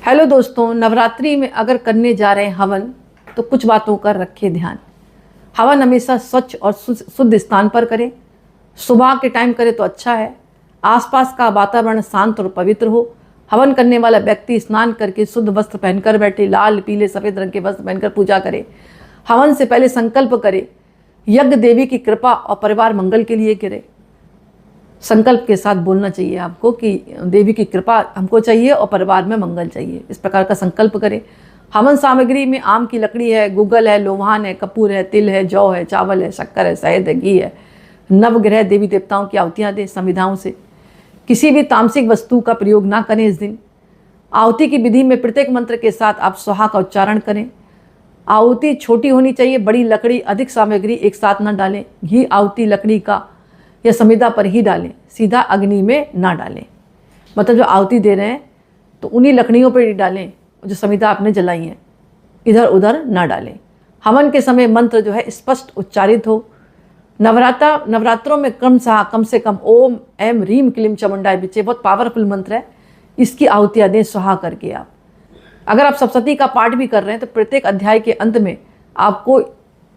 Hello दोस्तों, नवरात्रि में अगर करने जा रहे हैं हवन तो कुछ बातों का रखें ध्यान। हवन हमेशा स्वच्छ और शुद्ध स्थान पर करें। सुबह के टाइम करें तो अच्छा है। आसपास का वातावरण शांत और पवित्र हो। हवन करने वाला व्यक्ति स्नान करके शुद्ध वस्त्र पहनकर बैठे, लाल पीले सफ़ेद रंग के वस्त्र पहनकर पूजा करे। हवन से पहले संकल्प करे, यज्ञ देवी की कृपा और परिवार मंगल के लिए करे। संकल्प के साथ बोलना चाहिए आपको कि देवी की कृपा हमको चाहिए और परिवार में मंगल चाहिए, इस प्रकार का संकल्प करें। हवन सामग्री में आम की लकड़ी है, गूगल है, लोहान है, कपूर है, तिल है, जौ है, चावल है, शक्कर है, शहद है, घी है। नवग्रह देवी देवताओं की आहुतियाँ दें संविधाओं से। किसी भी तामसिक वस्तु का प्रयोग ना करें इस दिन। आहुति की विधि में प्रत्येक मंत्र के साथ आप स्वाहा का उच्चारण करें। आहुति छोटी होनी चाहिए, बड़ी लकड़ी अधिक सामग्री एक साथ न डालें। घी आहुति लकड़ी का या संविदा पर ही डालें, सीधा अग्नि में ना डालें। मतलब जो आहुति दे रहे हैं तो उन्हीं लकड़ियों पर ही डालें जो संविदा आपने जलाई हैं, इधर उधर ना डालें। हवन के समय मंत्र जो है स्पष्ट उच्चारित हो। नवरात्रों में कम से कम ओम ऐम रीम क्लीम चामुंडाय विचे, बहुत पावरफुल मंत्र है, इसकी आहुतियाँ दें स्वाहा करके। आप अगर आप सप्तशती का पाठ भी कर रहे हैं तो प्रत्येक अध्याय के अंत में आपको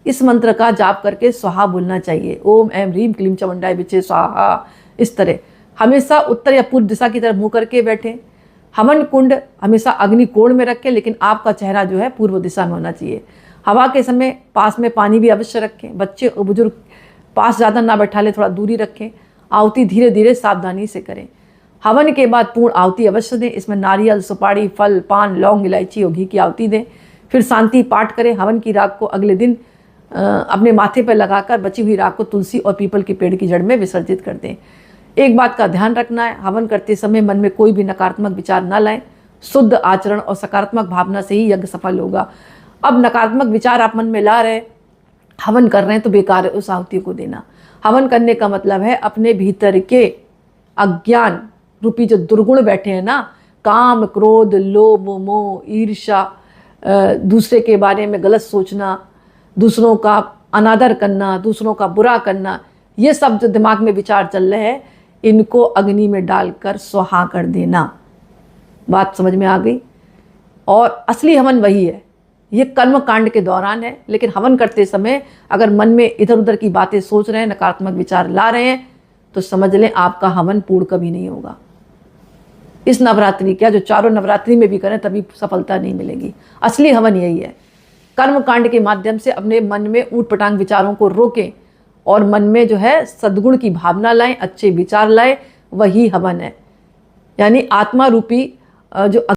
इस मंत्र का जाप करके स्वाहा बोलना चाहिए। ओम ऐम ह्रीम क्लीम चामुंडाय विचे स्वाहा। इस तरह हमेशा उत्तर या पूर्व दिशा की तरफ मुंह करके बैठें। हवन कुंड हमेशा अग्नि कोण में रखें, लेकिन आपका चेहरा जो है पूर्व दिशा में होना चाहिए। हवा के समय पास में पानी भी अवश्य रखें। बच्चे और बुजुर्ग पास ज़्यादा ना बैठा लें, थोड़ा दूरी रखें। आहुति धीरे धीरे सावधानी से करें। हवन के बाद पूर्ण आहुति अवश्य दें। इसमें नारियल, सुपारी, फल, पान, लौंग, इलायची और घी की आहुति दें। फिर शांति पाठ करें। हवन की राख को अगले दिन अपने माथे पर लगाकर बची हुई राख को तुलसी और पीपल के पेड़ की जड़ में विसर्जित कर दें। एक बात का ध्यान रखना है, हवन करते समय मन में कोई भी नकारात्मक विचार न लाएं। शुद्ध आचरण और सकारात्मक भावना से ही यज्ञ सफल होगा। अब नकारात्मक विचार आप मन में ला रहे, हवन कर रहे हैं तो बेकार है उस आहुति को देना। हवन करने का मतलब है अपने भीतर के अज्ञान रूपी जो दुर्गुण बैठे हैं ना, काम, क्रोध, लोभ, मोह, ईर्ष्या, दूसरे के बारे में गलत सोचना, दूसरों का अनादर करना, दूसरों का बुरा करना, ये सब जो दिमाग में विचार चल रहे हैं, इनको अग्नि में डालकर स्वाहा कर देना। बात समझ में आ गई? और असली हवन वही है, ये कर्म कांड के दौरान है। लेकिन हवन करते समय अगर मन में इधर उधर की बातें सोच रहे हैं, नकारात्मक विचार ला रहे हैं, तो समझ लें आपका हवन पूर्ण कभी नहीं होगा। इस नवरात्रि क्या, जो चारों नवरात्रि में भी करें तभी सफलता नहीं मिलेगी। असली हवन यही है। कर्म कांड के माध्यम से अपने मन में ऊट पटांग विचारों को रोकें और मन में जो है सद्गुण की भावना लाएं, अच्छे विचार लाएं, वही हवन है। यानी आत्मा रूपी जो